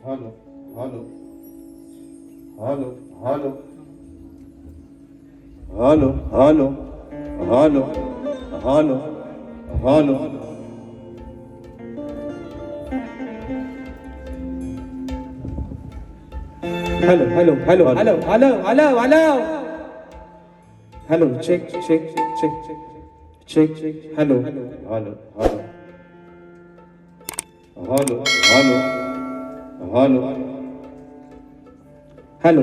Hello hello hello hello hello hello hello hello hello hello hello hello hello hello hello hello hello check check check check hello hello hello hello hello hello hello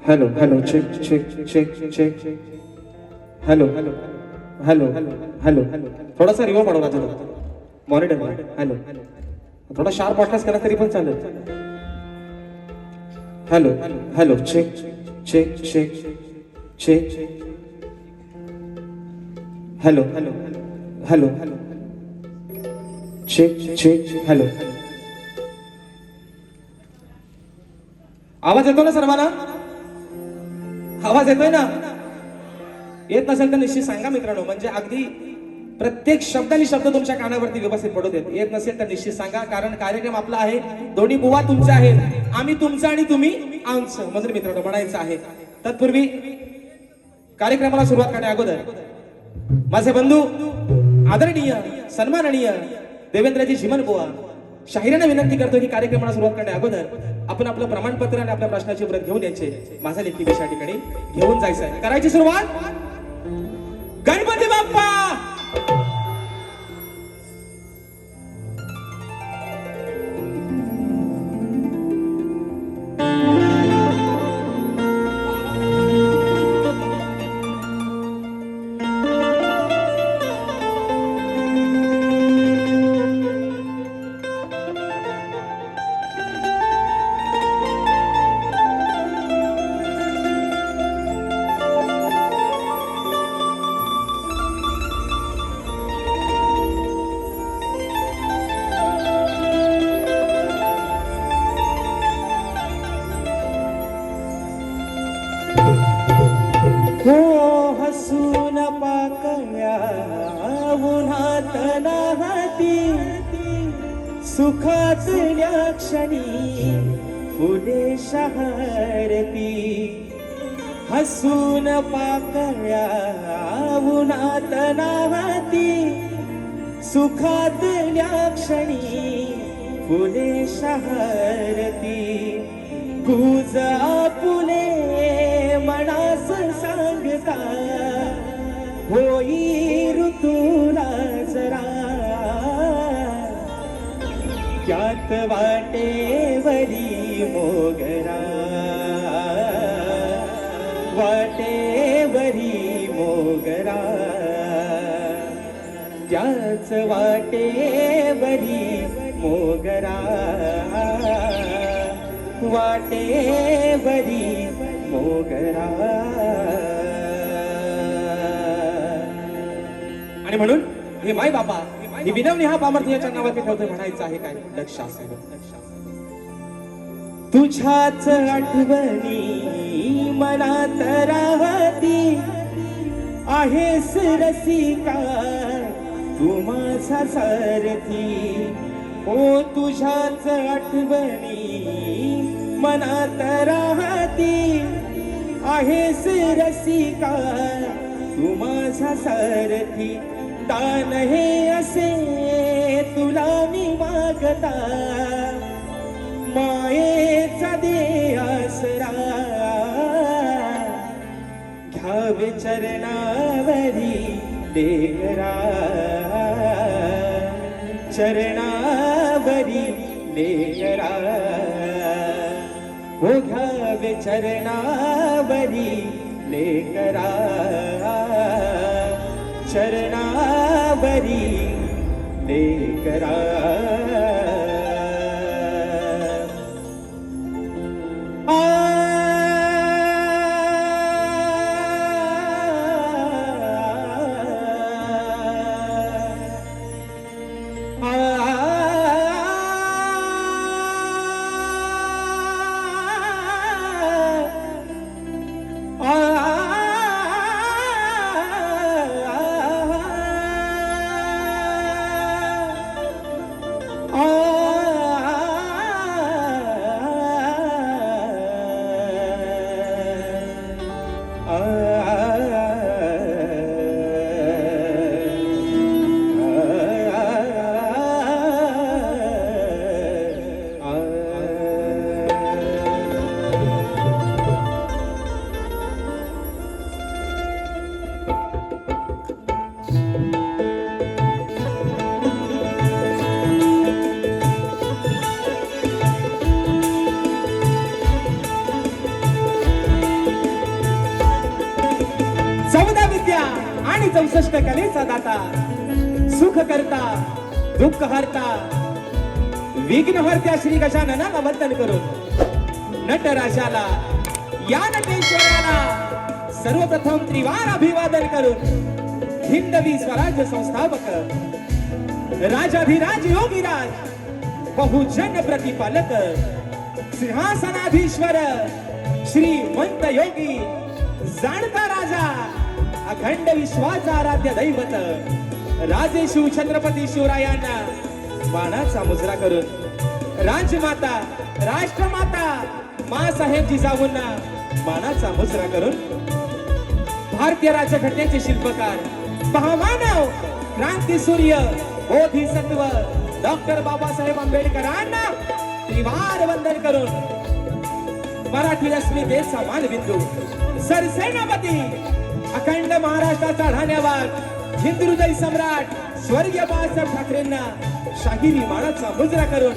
hello hello check check check check hello hello hello hello थोडासा reverb वाढवा थोडा monitor hello थोडा sharp वाटलास केला तरी पण चालेल hello hello check check check check hello hello hello check check hello आवाज येतो ना सर्वांना आवाज येतोय ना येत नसेल तर निश्चित सांगा मित्रांनो म्हणजे अगदी प्रत्येक शब्दानी शब्द तुमच्या कानावरती व्यवस्थित पडू देत येत नसेल तर निश्चित सांगा कारण कार्यक्रम आपला आहे दोन्ही बुवा तुमचे आहेत आम्ही तुमचं आणि तुम्ही आमचं म्हणजे मित्रांनो म्हणायचं आहे तत्पूर्वी कार्यक्रमाला सुरुवात करण्या अगोदर माझे बंधू आदरणीय सन्माननीय देवेंद्रजी झिमन बुवा शाहिराने विनंती करतो की कार्यक्रमाला सुरुवात करण्या अगोदर आपण आपलं प्रमाणपत्र आणि आपल्या प्रश्नाची प्रत घेऊन यायचे माझा लेखी विषया ठिकाणी घेऊन जायचं आहे करायची सुरुवात गणपती बाप्पा हो हसून पाकळ्या उन्हात नाहती सुखातल्या क्षणी फुले शहरती हसून पाकळ्या उन्हात नाहती सुखातल्या क्षणी फुले शहरती गुज आपुले मनास सांगता होई ऋतूला जरा त्यात वाटेवरी मोगरा वाटेवरी मोगरा त्याच वाटेवरी मोगरा वाटेवरी मोगरा आणि म्हणून हे माय बापा ही विनवणी हा पामर्थ याच्या नावात ठेवतोय म्हणायचं आहे काय लक्ष असेल तुझ्याच आठवणी मनात राहती आहेस रसिका तू माझा सारथी हो तुझ्याच आठवणी मनात राहती आहेस रसिका तू माझा सारथी दान हे असे तुला मी मागता मायेचा दे आसरा घ्यावे चरणावरी लेकरा चरणावरी लेकरा हो घ्यावे चरणावरी लेकरा चरणावरी लेकरा 64 कलेचा दाता, सुख करता दुःख हरता, विघ्न हरत्या श्री गजाननाला वंदन करून नटराजाला या नटेश्वराला सर्वप्रथम त्रिवार अभिवादन करून हिंदवी स्वराज्य संस्थापक राजाधिराज योगीराज बहुजन प्रतिपालक सिंहासनाधीश्वर श्रीमंत योगी जाणता राजा अखंड विश्वाचा आराध्य दैवत राजे शिव छत्रपती शिवरायांना बाणाचा मुजरा करून राजमाता राष्ट्रमाता मा साहेब जिजाऊंना बाणाचा मुजरा करून भारतीय राज्यघटनेचे शिल्पकार महामानव क्रांती सूर्य बोधिसत्व डॉक्टर बाबासाहेब आंबेडकरांना त्रिवार वंदन करून मराठी अस्मितेचा मानबिंदू सरसेनापती अखंड महाराष्ट्राचा धान्यवाद हिंदू हृदय सम्राट स्वर्गीय बाळासाहेब ठाकरेंना शाहिरी मानाचा मुजरा करून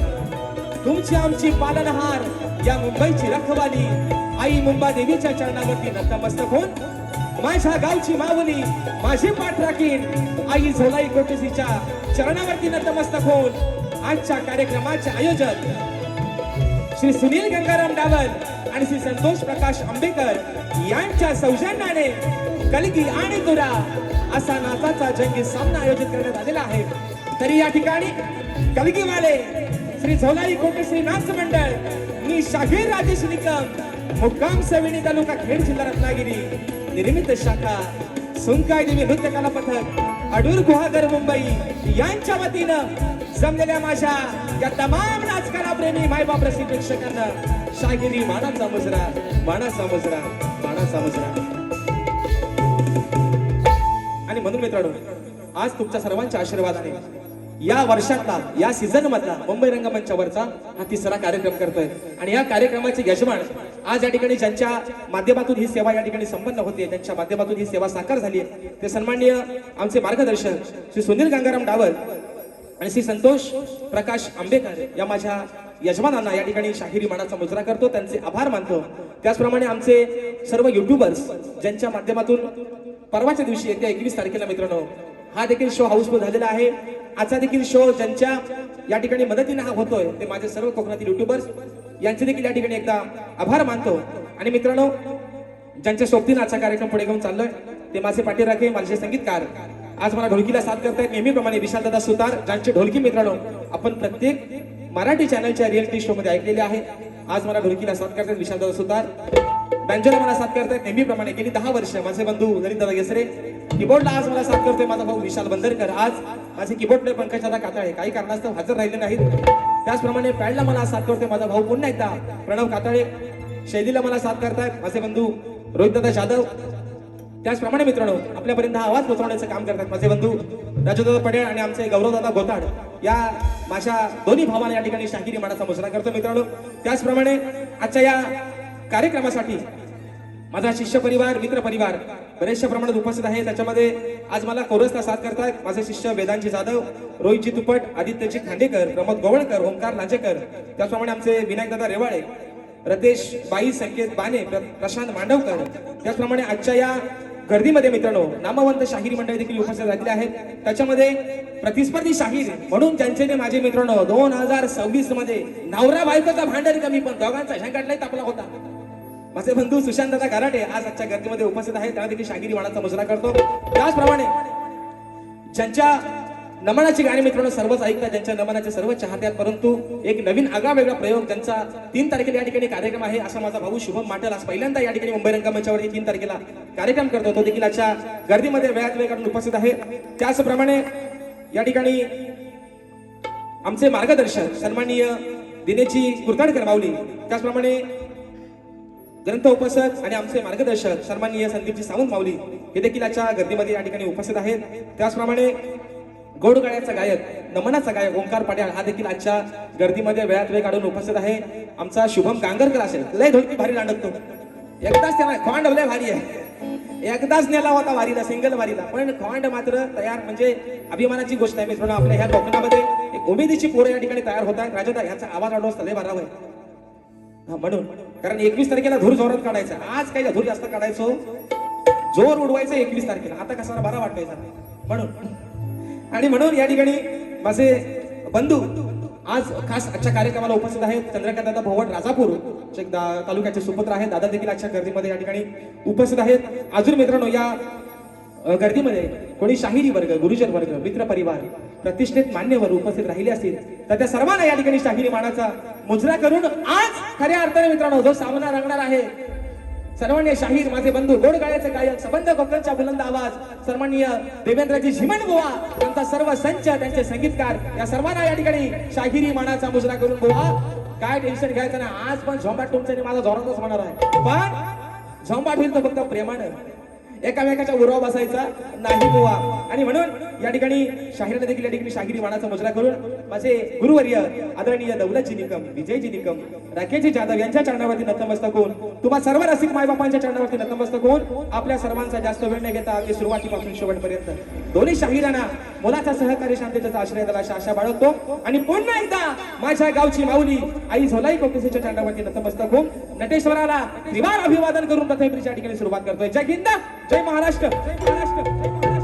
तुमची आमची पालनहार या मुंबईची रखवाली आई मुंबा देवीच्या चरणावरती नतमस्तक होऊन माझ्या गावची माऊली माझी पाठ राखीन आई झोलाई कोटेसीच्या चरणावरती नतमस्तक होऊन आजच्या कार्यक्रमाचे आयोजक श्री सुनील गंगाराम डावल आणि श्री संतोष प्रकाश आंबेकर यांच्या सौजन्याने कलगी आणि तुरा असा नाचाचा जंगी सामना आयोजित करण्यात आलेला आहे. तरी या ठिकाणी कलगीवाले श्री झोलाई कोटेश्री नाच मंडळ मी शाहीर राजेश निकम मुक्काम सविणी तालुका खेड जिल्हा रत्नागिरी निर्मित शाखा सुंकाय देवी नृत्य कला पथक अडूर गुहागर मुंबई यांच्या वतीनं जमलेल्या माझ्या या तमाम नाचकला प्रेमी मायबाप रसिक प्रेक्षकांना शाहिरी मानाचा मुजरा मानाचा मुजरा मानाचा मुजरा. आणि म्हणून मित्रांनो आज तुमच्या सर्वांच्या आशीर्वादाने या वर्षातला या सीझन मधला मुंबई रंगमंचावरचा हा तिसरा कार्यक्रम करतोय आणि या कार्यक्रमाचे यजमान आज या ठिकाणी ज्यांच्या माध्यमातून ही सेवा या ठिकाणी संपन्न होते ज्यांच्या माध्यमातून ही सेवा साकार झाली आहे ते सन्माननीय आमचे मार्गदर्शक श्री सुनील गंगाराम डावल आणि श्री संतोष प्रकाश आंबेकर या माझ्या यजमानांना या ठिकाणी शाहिरी मानाचा मुजरा करतो त्यांचे आभार मानतो. त्याचप्रमाणे आमचे सर्व युट्यूबर्स ज्यांच्या माध्यमातून परवाच्या दिवशी येत्या 21 तारखेला मित्रांनो हा देखील शो हाऊसफुल झालेला आहे. आजचा देखील शो ज्यांच्या या ठिकाणी मदतीने हा होतोय ते माझे सर्व कोकणातील युट्यूबर्स यांचे देखील या ठिकाणी एकदा आभार मानतो. आणि मित्रांनो ज्यांच्या सोबतीने आजचा कार्यक्रम पुढे घेऊन चाललोय ते माझे पाठीराखे माझे संगीतकार आज मला ढोलकीला साथ करतायत नेहमीप्रमाणे विशाल दादा सुतार ज्यांची ढोलकी मित्रांनो आपण प्रत्येक मराठी चॅनलच्या रिअलिटी शो मध्ये ऐकलेले आहे. आज मला ढोलकीला साथ करतायत विशाल दादा सुतार. बँजोला मला साथ करतायत नेहमीप्रमाणे गेली 10 वर्ष माझे बंधू ललित दादा गेसरे. कीबोर्डला आज मला साथ करतोय माझा भाऊ विशाल बंदरकर. आज माझे कीबोर्ड प्लेयर पंकज दादा काताळे काही कारणास्तव हजर राहिले नाहीत. त्याचप्रमाणे पॅडला मला साथ करतोय माझा भाऊ पुन्हा एकदा प्रणव काताळे. शैलीला मला साथ करतायत माझे बंधू रोहित दादा जाधव. त्याचप्रमाणे मित्रांनो आपल्यापर्यंत हा आवाज पोहोचवण्याचं काम करतात माझे बंधू राजूदादा पटेल आणि आमचे गौरवदादा गोताड या माझ्या दोन्ही भावांना या ठिकाणी शाहिरी मानाचा मुजरा करतो मित्रांनो. त्याचप्रमाणे आजच्या या कार्यक्रमासाठी माझा शिष्य परिवार मित्र परिवार बरेचशा प्रमाणात उपस्थित आहे. त्याच्यामध्ये आज मला कोरसला साथ करतायत माझे शिष्य वेदांजी जाधव, रोहितजी तुपट, आदित्यजी खांडेकर, प्रमोद गोवळकर, ओंकार लांजेकर. त्याचप्रमाणे आमचे विनायकदादा रेवाळे, रतेश बाई, संकेत बाने, प्रशांत मांडवकर. त्याचप्रमाणे आजच्या या गर्दीमध्ये मित्रांनो नामवंत शाहिरी मंडळी देखील उपस्थित झालेले आहेत. त्याच्यामध्ये प्रतिस्पर्धी शाहीर म्हणून ज्यांचे माझे मित्रांनो 2026 मध्ये नवरा बायकोचा भांडण कमी पण दोघांचा झंकाटलाही तापला होता माझे बंधू सुशांत दादा गाराटे आज आजच्या गर्दीमध्ये उपस्थित आहेत. त्यांना देखील शाहिरी मानाचा मुजरा करतो. त्याचप्रमाणे ज्यांच्या नमनाची गाणी मित्रांनो सर्वच ऐकतात ज्यांच्या नमनाचे सर्व चाहते आहेत परंतु एक नवीन आगळा वेगळा प्रयोग ज्यांचा 3 तारखेला या ठिकाणी कार्यक्रम आहे असा माझा भाऊ शुभम माटल आज पहिल्यांदा या ठिकाणी मुंबई रंगमंचावरती 3 तारखेला कार्यक्रम करतो. तो देखील आजच्या गर्दीमध्ये वेळात वेळ काढून उपस्थित आहे. त्याचप्रमाणे या ठिकाणी आमचे मार्गदर्शक सन्माननीय दिनेशजी कुर्ताडकर माऊली, त्याचप्रमाणे ग्रंथ उपसक आणि आमचे मार्गदर्शक सन्माननीय संदीपजी सावंत माऊली हे देखील आजच्या गर्दीमध्ये या ठिकाणी उपस्थित आहेत. त्याचप्रमाणे गोडगाड्याचा गायक नमनाचा गायक ओंकार पाटील हा देखील आजच्या गर्दीमध्ये वेळात वेळ काढून उपस्थित आहे. आमचा शुभम गांगरकर असेल लय ढोलकी भारी लांडतो एकदाच त्याला खोंड लय भारी आहे एकदाच नेला होता वारीला सिंगल वारीला पण खोंड मात्र तयार म्हणजे अभिमानाची गोष्ट आहे मित्रांनो. आपल्या ह्या कोकणामध्ये एक उमेदीची पोरं या ठिकाणी तयार होत आहेत. राजादा ह्याचा आवाज वाढवता लय बारावा आहे म्हणून कारण 21 तारखेला धूर जोरात काढायचा आज काही धूर जास्त काढायचो जोर उडवायचं 21 तारखेला. आता कसा बरा वाटायचा म्हणून या ठिकाणी माझे बंधू आज खास आजच्या कार्यक्रमाला उपस्थित आहेत. चंद्रकांत दादा भोवट राजापूर तालुक्याचे सुपुत्र आहेत. दादा देखील आजच्या गर्दीमध्ये या ठिकाणी उपस्थित आहेत. अजून मित्रांनो या गर्दीमध्ये कोणी शाहिरी वर्ग, गुरुजन वर्ग, मित्र परिवार, प्रतिष्ठित मान्यवर उपस्थित राहिले असतील तर त्या सर्वांना या ठिकाणी शाहिरी मानाचा मुजरा करून आज खऱ्या अर्थाने मित्रांनो जो सामना रंगणार आहे, सर्वमान्य शाहीर माझे बंधू, गोड गाण्याचे गायक, सबंध कोकणचा बुलंद आवाज, सन्माननीय देवेंद्रजी झिमन बुवा, त्यांचा सर्व संच, त्यांचे संगीतकार, या सर्वांना या ठिकाणी शाहिरी मानाचा मुजरा करून बुवा काय टेन्शन घ्यायचं ना. आज पण झोंबाट तुमचं आणि माझा जोरातच होणार आहे, पण झोंबाट होईल तर फक्त प्रेमानं, एकामेकाच्या उराव बसायचा नाही बुवा. आणि म्हणून या ठिकाणी शाहिराने देखील या ठिकाणी शाहिरी मानाचा मुजरा करून माझे गुरुवर्य आदरणीय दौलतजी निकम, विजयजी निकम, राकेशजी जाधव यांच्या चरणावरती नतमस्तक होऊन, तुम्हा सर्व रसिक मायबापांच्या चरणावरती नतमस्तक होऊन आपल्या सर्वांचा जास्त वेळ न घेता अगदी सुरुवातीपासून शेवटपर्यंत दोन्ही शाहिरांना मुलाचा सहकारी शांततेचा आश्रय द्यायला आशा बाळगतो. आणि पुन्हा एकदा माझ्या गावची माऊली आई झोलाई कोकणेच्या चरणावरती नतमस्तक होऊन नटेश्वराला त्रिवार अभिवादन करून प्रथमेच्या ठिकाणी सुरुवात करतोय. जय हिंद, जय महाराष्ट्र, जय महाराष्ट्र, जय महाराष्ट्र.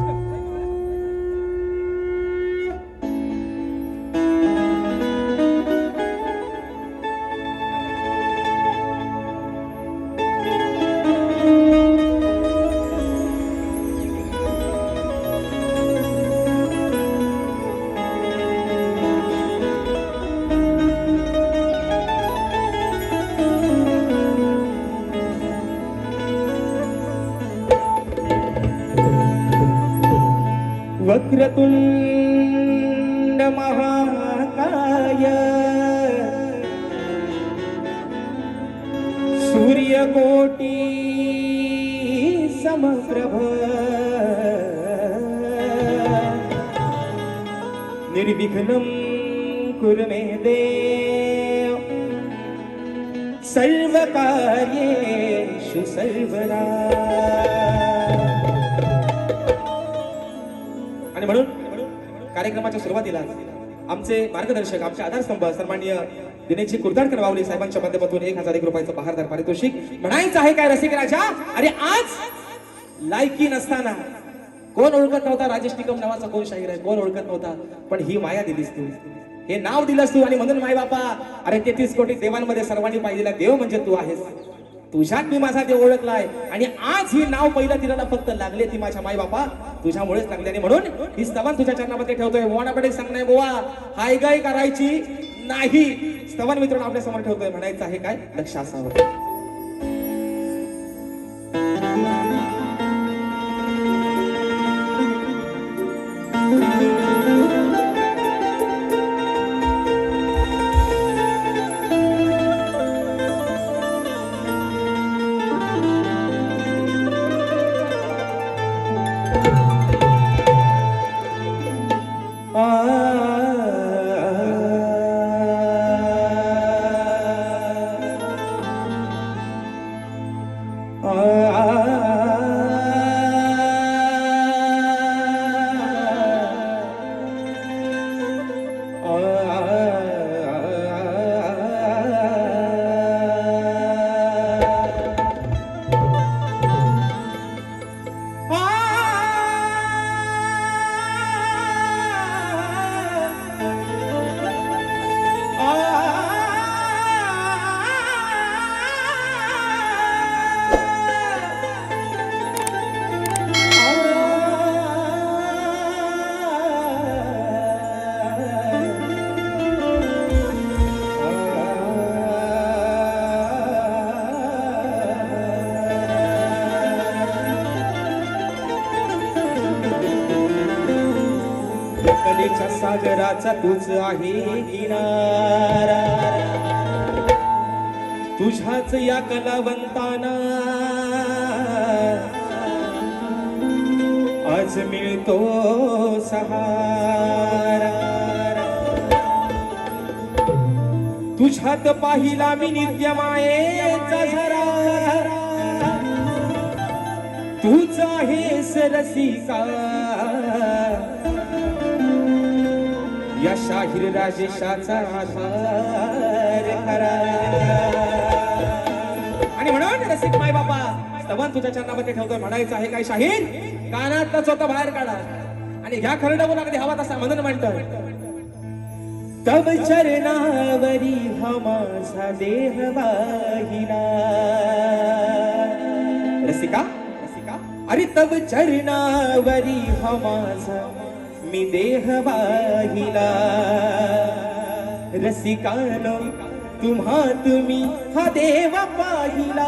वक्रतुंड महाकाय सूर्यकोटी समप्रभ निर्विघ्नं कुरु मे देव सर्वकार्येषु सर्वदा. आणि म्हणून कार्यक्रमाच्या सुरुवातीला आमचे मार्गदर्शक, आमचे आधारस्तंभ सन्माननीय दिनेशजी कुर्ताडकर वावले साहेबांच्या माध्यमातून 1000 रुपयाचं बहारदार पारितोषिक. म्हणायचं आहे काय रसिक राजा, अरे आज लायकी नसताना कोण ओळखत नव्हता राजेश निकम नावाचा कोण शाहीर आहे, कोण ओळखत नव्हता, पण ही माया दिलीस तू, हे नाव दिलंस तू. आणि म्हणून माय बापा, अरे 33 कोटी देवांमध्ये सर्वांनी पाहिलेला देव म्हणजे तू आहेस. तुझ्यात मी माझा देव ओळखलाय आणि आज ही नाव पहिलं तिला फक्त लागले ती माझ्या माय बापा तुझ्यामुळेच लागले. आणि म्हणून ही स्तवन तुझ्या चरणामध्ये ठेवतोय. मोनाकडे सांगणार बुवा हाय गाय करायची नाही, स्तवन मित्रांनो आपल्या समोर ठेवतोय. म्हणायचं आहे काय, लक्ष असावं. कलेच्या सागराचा तूच आहे किनारा, तुझ्याच या कलावंताना आज मिळतो सहारा. तुझ्यात पाहिला मी नित्य मायेचा झरा, तूच आहेस रसिका या शाहीर राजेशाचा आधार खरा. आणि म्हणून रसिक माय बाबा स्तवन तुझ्या चरणामध्ये ठेवतोय. म्हणायचं आहे काय शाहीर? कानातलं चोथा बाहेर काढा आणि घ्या खरडवून अगदी हवा तसा म्हणून म्हणतोय. तव चरणावरी हा माझा देह वाहिला. रसिका अरे तव चरणावरी हा माझा मी देह वाहिला. रसिकानो तुम्ही हा देव पाहिला.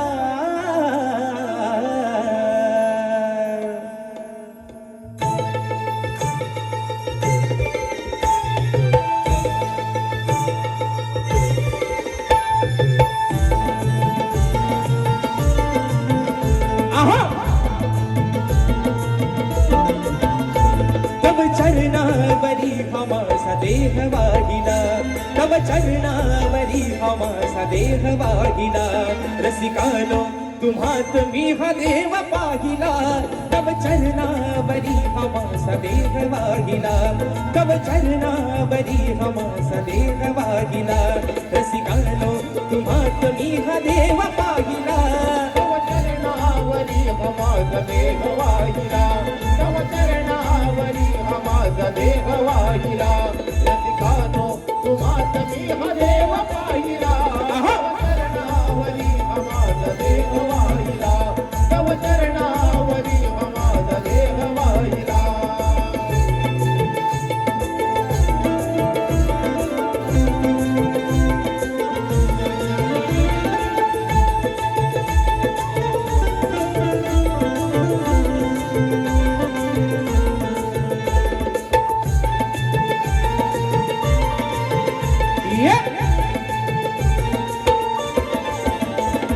तव चरणावरी हा माझा देह वाहिला. तव चरणावरी हा माझा देह वाहिला. रसिकानो तुम्हात मी हा देव पाहिला. तव चरणावरी हा माझा देह वाहिला. तव चरणावरी हा माझा देह वाहिला. रसिकानो तुम्हात मी हा देव पाहिला. तव चरणावरी हा माझा देह वाहिला. तव चरणावरी हा माझा देह वाहिला. रसिकानो तुम्हात मी हा देव पाहिला. तव चरणावरी हा माझा देह वाहिला. तव चरणावरी हा माझा देह वाहिला.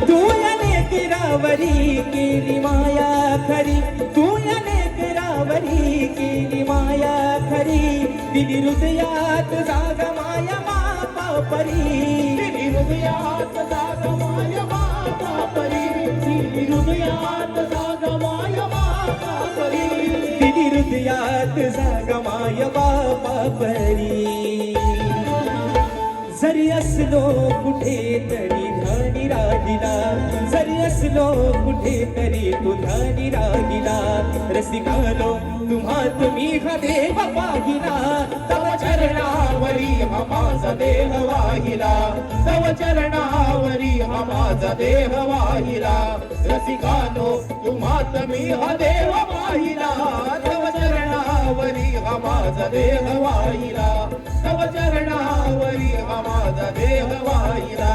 तू अनेक रावरी केली माया खरी. तू अनेक रावरी केली माया खरी. दिली हृदयात जाग माया मापा परी. दिली हृदयात जाग माय माता परी. दिली हृदयात जाग माय माता परी. दिली हृदयात जाग माय बापा परी. जरी असलो कुठे तरी ध्यानी राहिला. जरी असलो कुठे तरी तू ध्यानी राहिला. रसिकानो तुम्हात मी हा देव पाहिला. तव चरणावरी हा माझा देह वाहिला. तव चरणावरी हा माझा देह वाहिला. रसिकानो तुम्हात मी हा देव पाहिला. तव चरणावरी हा माझा देह वाहिला. तव चरणावरी हा माझा देह वाहिला.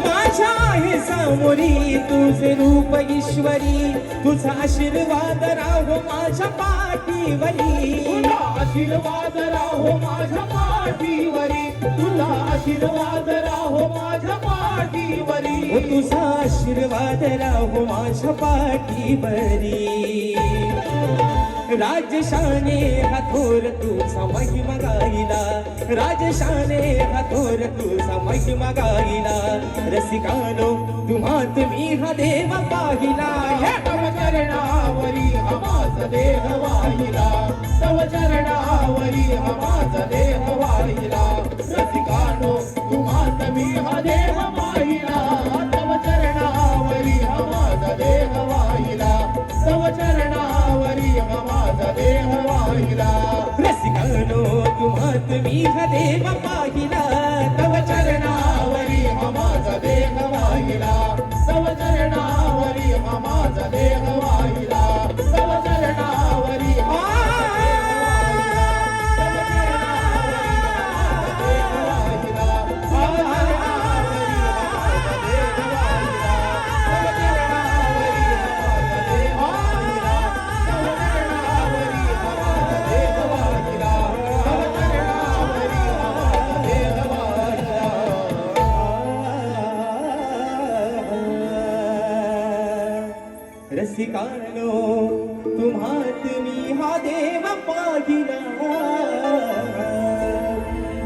माझ्या आहे समोरी तुझे रूप ईश्वरी. तुझा आशीर्वाद राहो माझ्या पाठीवरी. तुला आशीर्वाद राहो माझ्या पाठीवरी. तुला आशीर्वाद राहो माझ्या पाठीवरी. ओ तुझा आशीर्वाद राहो माझ्या पाठीवरी. राजशाने हाथोर तुझा महिमा गाईला. राजशाने हाथोर तुझा महिमा गाईला. रसिकानो तुम्हात मी हा देव पाहिला. तव चरणावरी हा माझा देह वाहिला. तव चरणावरी हा माझा देह वाहिला. रसिकानो तुम्हात मी हा देह वाहिला. तव चरणावरी हा माझा देह वाहिला. तव चरणावरी हा माझा देह वाहिला. रसिकानो तुम्हात मी हा देव पाहिला. तव चरणावरी हा माझा देह वाहिला. तव चरणावरी हा माझा देह वाहिला. तव चरणावरी हा रसिकानो तुम्हात मी हा देव पाहिला.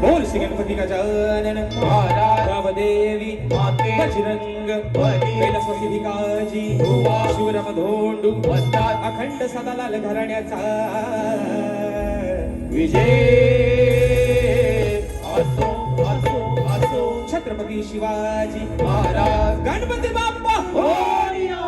बोल श्री गणपती गजानन महाराज देवी माते बजरंग बली कैलासवासी भिकाजी भुवा शिवराम धोंडू वस्तात अखंड सदालाल घराण्याचा विजय असो असो असो छत्रपती शिवाजी महाराज गणपती बाप्पा मोरया.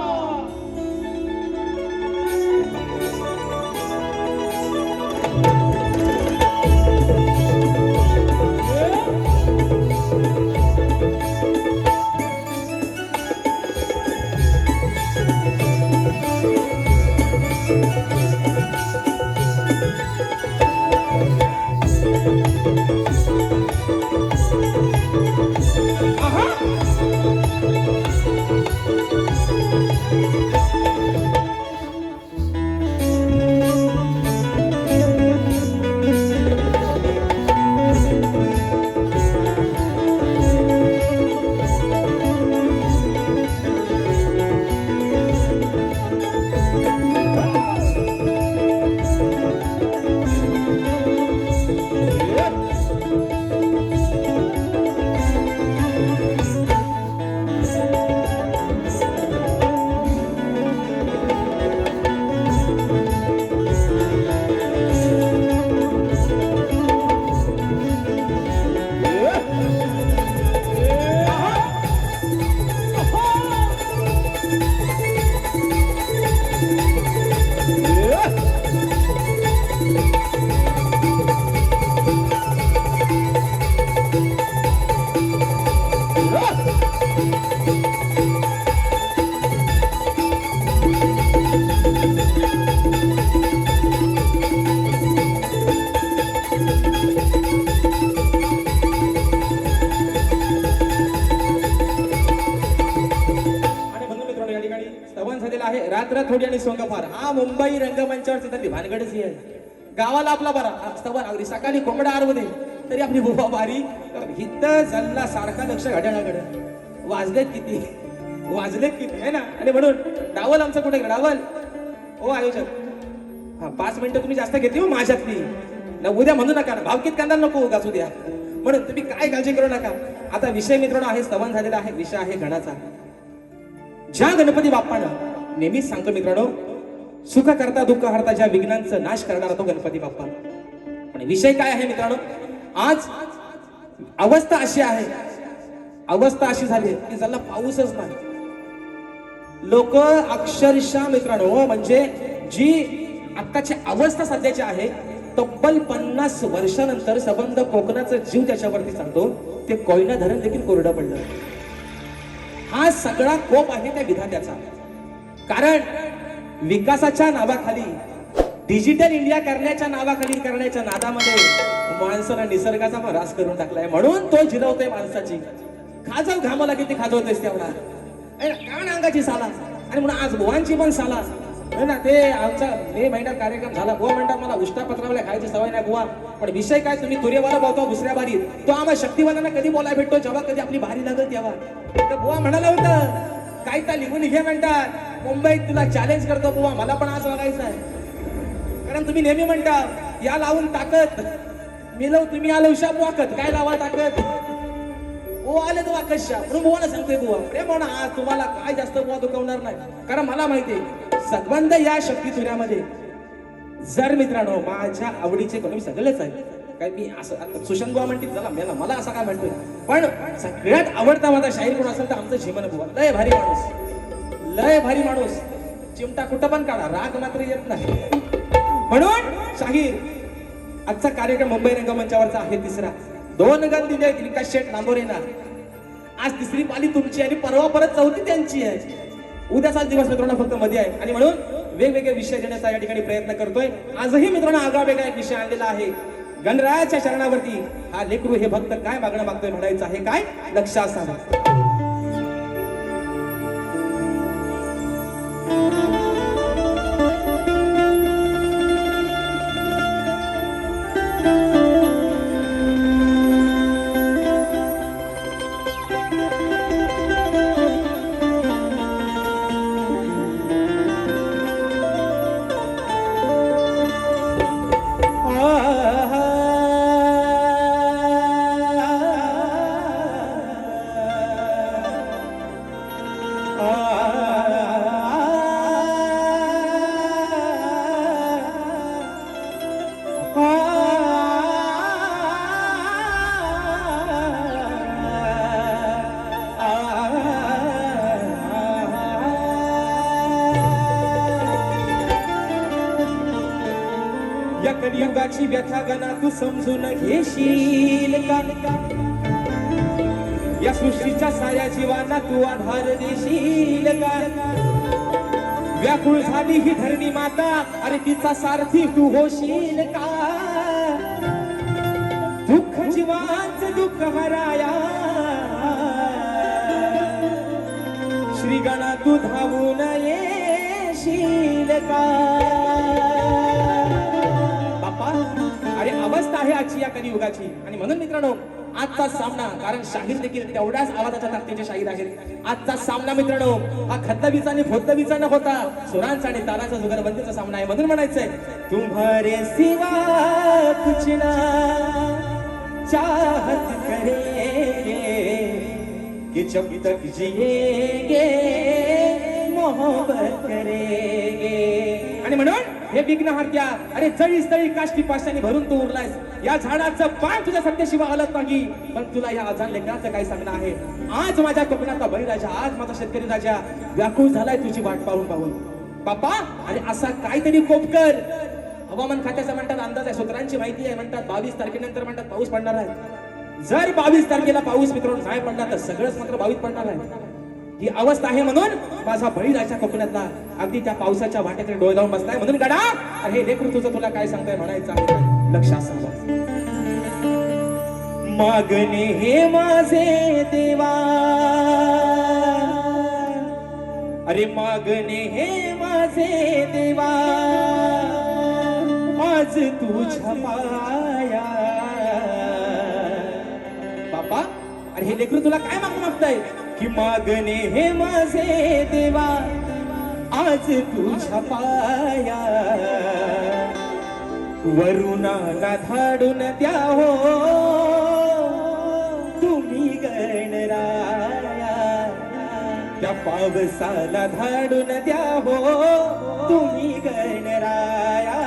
रात्र थोडी आणि सोंग फार हा मुंबई रंगमंचावर सुद्धा भानगडच आहे. गावाला आपला बरा स्तवन अगदी सकाळी कोंबडा आरवते तरी आपली बुवा बारी हित चालला सारखा लक्ष घड्याळाकडे वाजलेत किती आहे ना. आणि म्हणून डावल आमचं कुठे डावल ओ आयोजक हा 5 मिनिटं तुम्ही जास्त घेतली हो माझ्यातली ना. उद्या म्हणू नका ना भावकीत कांदा नको गाजू द्या म्हणून तुम्ही काय काळजी करू नका. आता विषय मित्रांनो आहे स्तवन झालेला आहे. विषय आहे गणाचा. ज्या गणपती बाप्पानं नेहमीच सांगतो मित्रांनो सुख करता दुःख हरता ज्या विघ्नांचं नाश करणारा तो गणपती बाप्पा. पण विषय काय आहे मित्रांनो आज अवस्था अशी आहे अवस्था अशी झाली की ज्याला पाऊसच नाही. लोक अक्षरशः मित्रांनो म्हणजे जी आत्ताची अवस्था सध्याची आहे तब्बल 50 वर्षानंतर संबंध कोकणाचा जीव त्याच्यावरती चालतो. ते कोयना धरण देखील कोरडं पडलं. हा सगळा कोप आहे त्या विधात्याचा. कारण विकासाच्या नावाखाली डिजिटल इंडिया करण्याच्या नावाखाली करण्याच्या नादामध्ये माणसानं निसर्गाचा ऱ्हास करून टाकलाय. म्हणून तो जिरवतोय माणसाची. खाजव घामाला किती खाजवतेस तेवढा कान अंगाची साला. आणि म्हणून आज बुवांची पण साला ना. ते आमचा मे महिन्यात कार्यक्रम झाला. बुवा म्हणतात मला उष्टा पत्रावल्या खायची सवय नाही बुवा. पण विषय काय तुम्ही तुरेवाला बोलतो दुसऱ्या बारीत तो आम्हाला शक्तिवानांना कधी बोलायला भेटतो जेव्हा कधी आपली भारी लागत तेव्हा. तर बुवा म्हणाला होतं काय तर लिहून घे म्हणतात मुंबईत तुला चॅलेंज करतो बुवा मला पण आज बघायचं आहे. कारण तुम्ही नेहमी म्हणता या लावून ताकद मिलव तुम्ही आलो उशा वाकत काय लावा ताकद ओ आले तर वाकशा म्हणून बुवाला सांगतोय बुवा रे म्हणा आज तुम्हाला काय जास्त बुवा दुखवणार नाही. कारण मला माहितीये संबंध या शक्ती तुऱ्यामध्ये जर मित्रांनो माझ्या आवडीचे कोणी सगळेच आहे काय मी असं सुशांत बुवा म्हणतील चला मला असं काय म्हणतोय. पण सगळ्यात आवडता माझा शाहीर कोण असेल तर आमचं झिमन बुवा. लय भारी माणूस चिमटा कुठं पण काढा राग मात्र येत नाही. म्हणून शाहीर आजचा कार्यक्रम मुंबई रंगमंचावरचा आहे तिसरा. 2 गण दिले विकास शेठ नांदोरेंना. आज तिसरी पाली तुमची आणि परवा परत 4थी त्यांची आहे. उद्याचाच दिवस मित्रांनो फक्त मध्ये आहे. आणि म्हणून वेगवेगळे विषय देण्याचा या ठिकाणी प्रयत्न करतोय. आजही मित्रांनो आगळा वेगळा एक विषय आणलेला आहे. गणरायाच्या चरणावरती हा लेकरू हे भक्त काय मागणं मागतोय म्हणायचं आहे काय लक्ष असावं. कलियुगाची व्यथा गणा तू समजून घेशील का या सृष्टीच्या साऱ्या जीवांना तू आधार देशील का व्याकुळ झाली ही धरणी माता अरे तिचा सारथी तू होशील का दुःख जीवांचं दुःख हराया श्री गणा तू धावून येशील का बाप्पा अरे अवस्था आहे आजची या कलियुगाची आणि म्हणून मित्रांनो आजचा सामना कारण शाहीर देखील तेवढ्याच आवाजाच्या ताकदीचे शाहीर आहेत आजचा सामना मित्रांनो हा खतबीचा आणि फोतबीचा न होता सुरांचा आणि तालाचा जुगलबंदीचा सामना आहे म्हणून म्हणायचंय तुम्हारे सिवा कुछ ना चाहत करेंगे कि जब तक जिएंगे मोहब्बत करेंगे आणि म्हणून हे विघ्नहर्त्या अरे जळी स्थळी काष्टी पाशाने भरून तू उरलायस या झाडाचं पान तुझ्या सत्याशिवाय हलत नाही पण तुला या अजान लेकराचं काय सांगणं आहे आज माझ्या कोकणातला बळीराजा आज माझा शेतकरी राजा व्याकुळ झालाय तुझी वाट पाहून पाहून बाप्पा अरे असा काहीतरी कोप कर हवामान खात्याचा म्हणतात अंदाज आहे सूत्रांची माहिती आहे म्हणतात 22 तारखेनंतर म्हणतात पाऊस पडणार आहे जर 22 तारखेला पाऊस मित्रांनो नाही पडला तर सगळंच मात्र 22 पडणार आहे ही अवस्था आहे म्हणून माझा बळीराजा कोकणातला अगदी त्या पावसाच्या वाटेकडे डोळे लावून बसलाय म्हणून गडा अरे हे लेकरू तुझं तुला काय सांगताय म्हणायचं आहे लक्षात सांगा मागणे हे माझे देवा अरे मागणे हे माझे देवा आज तुझ्या पाया बापा अरे हे लेकरू तुला काय मागताय की मागणे हे माझे देवा आज तुझ्या पाया वरुणाला धाडून द्या हो तुम्ही गणराया त्या पावसाला धाडून द्या हो तुम्ही गणराया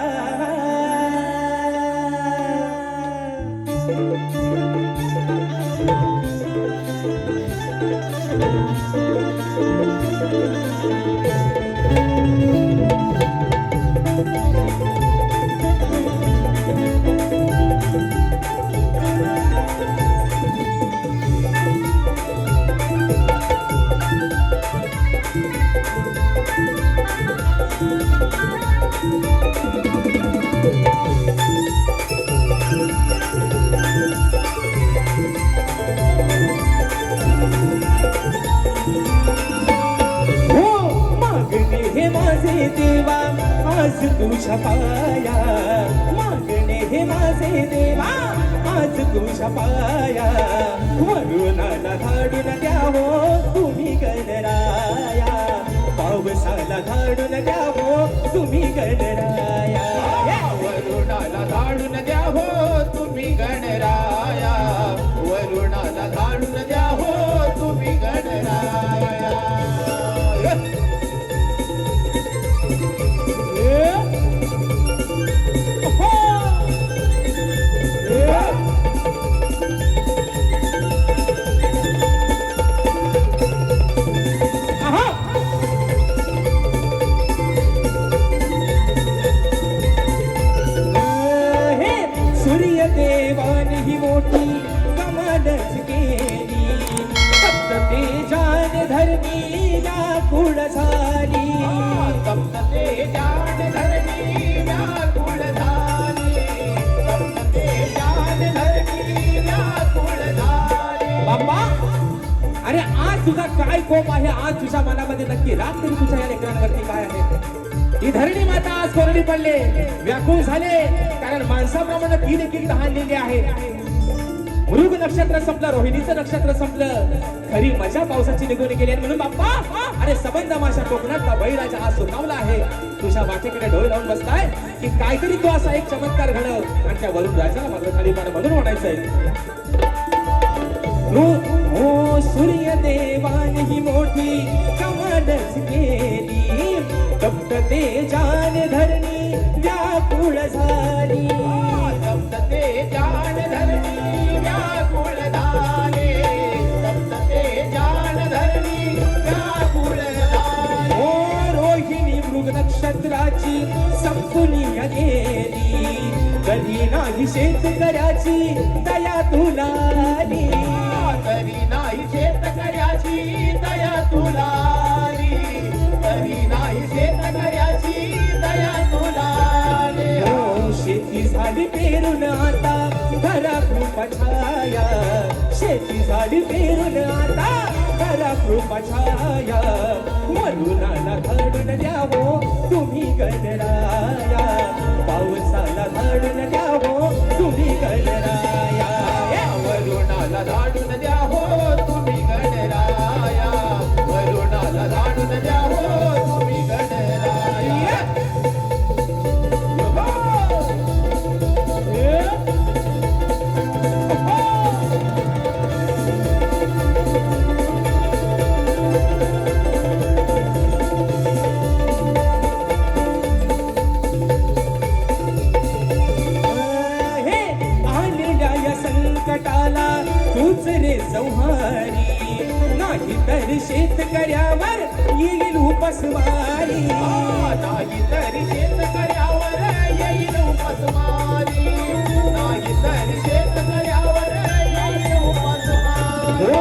देवा आज तुझ्या पाया मागणे हे माझे देवा आज तुझ्या पाया वरुणाला धाडून द्यावो तुम्ही गणराया पावसाला धाडून द्यावो तुम्ही गणराया वरुणाला धाडून द्यावो तुम्ही गणराया वरुणाला धाडून द्यावो तुम्ही गणराया सूर्यदेवाने ही मोठी कमालच केली फक्त तेजान धरणी व्याकुळ झाली फक्त तेजान धरणी व्याकुळ झाली फक्त तेजान धरणी व्याकुळ झाली बाबा अरे आज तुझा काय कोप आहे आज तुझ्या मनामध्ये नक्की राग तरी तुझ्या या लेकरांवरती काय आहे ही धरणी माता आज कोरडी पडले व्याकुळ झाले कारण माणसाप्रमाणे ती देखील तहानलेली आहे मृग नक्षत्र संपलं रोहिणीचं नक्षत्र संपलं खरी मजा पावसाची निघून गेली आणि म्हणून बाप्पा अरे सबंध माझ्या कोकणातला बळीराजा आज सुकावला आहे तुझ्या वाटेकडे डोळे लावून बसताय की काहीतरी तो असा एक चमत्कार घडव आणि त्या वरून राजाला मात्र खाली पाड म्हणून म्हणायचंय हो सूर्यदेवाने ही मोठी कमालच केली तप्त तेजान धरणी व्याकुळ झाली तप्त तेजान धरणी व्याकुळ झाली तप्त तेजान धरणी व्याकुळ झाली ओ रोहिणी मृग नक्षत्राची संपुनी गेली नाही शेतकऱ्याची दया तुला रे. तरी नाही शेतकऱ्याची दया तुला रे. तरी नाही शेतकऱ्याची दया तुला रे. हो शेती झाली पेरून आता घरा कृपा छाया. शेती झाली पेरून आता घरा कृपा छाया. वरुणाला धाडून द्यावो तुम्ही गणराया. पावसाला धाडून द्यावो तुम्ही गणराया. वरुणाला धाडून द्या हो तुम्ही गणराया. वरुणाला धाडून द्या हो तुम्ही गणराया. हे आलेल्या या संकटाला तूच रे संहारी. नाही तर शेतकऱ्यावर येईल उपस्वारी. नाही तरी शेतकऱ्यावर येईल उपासमारी. नाही तरी शेतकऱ्यावर येईल उपासमारी. हो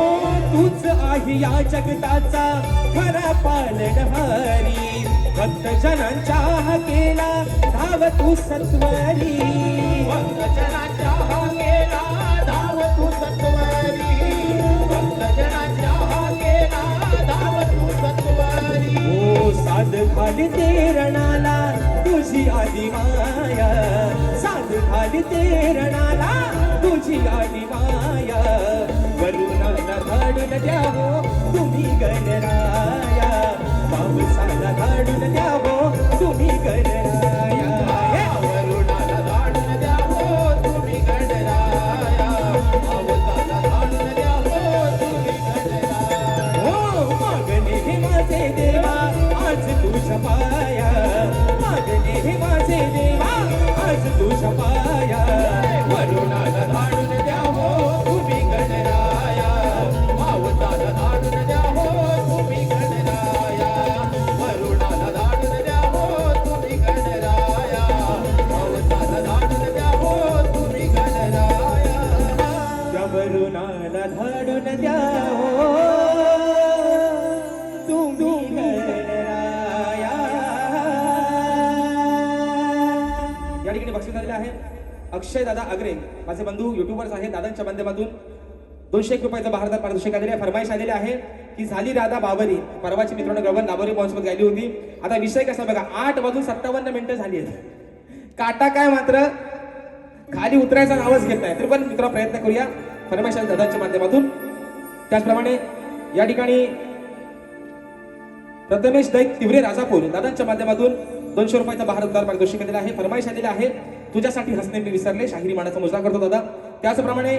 तूच आहे या जगताचा खरा पालनहारी. भक्त जनांच्या हाकेला धाव तू सत्वरी. भक्तजनाच्या हाकेला धाव तू सत्वरी. भक्तजनाच्या हाकेला धाव तू सत्वरी. हो साध खाली तेरणाला तुझी आली माया. साध खाली तेरणाला तुझी आली माया. वरुणाला धाडून द्यावो तुम्ही गणराया. पावसाला धाडून द्यावो तुम्ही गणराया. वरुणाला धाडून द्या हो तुम्ही गणराया. पावसाला धाडून द्या हो तुम्ही गणराया. हो मागणे हे माझे देवा आज तुझ्या पाया. मागणे हे माझे देवा आज तुझ्या पाया. वरुणाला धाडून द्या हो तुम्ही गणराया. पावसाला धाडून द्या हो तुम्ही गणराया. वरुणाला धाडून द्या हो तुम्ही गणराया. पावसाला धाडून द्या हो तुम्ही गणराया. त्या वरुणाला धाडून द्यावो तुम्ही गणराया. या ठिकाणी बक्षीस झालेले आहे अक्षय दादा अग्रे, माझे बंधू युट्यूबर्स आहेत. दादांच्या माध्यमातून 201 रुपयाचं भारतात पारितोषिक आलेले आहे. फरमाईश आलेली आहे की झाली राधा बाबरी. परवाची मित्रांनो गगन लाबोरी महोत्सवात गायली होती. आता विषय कसा बघा, 8:57 झाली आहेत. काटा काय मात्र खाली उतरायचा नावच घेत नाही. तरी पण मित्र प्रयत्न करूया फरमाईश आहे दादांच्या माध्यमातून. त्याचप्रमाणे या ठिकाणी प्रथमेश दैत तिवरे राजापूर दादांच्या माध्यमातून 200 रुपयाचा भारत पारितोषिक दिलेला आहे. फरमाईश आलेला आहे तुझ्यासाठी हसणे मी विसरले. शाहिरी मानाचा मुजरा करतो दादा. त्याचप्रमाणे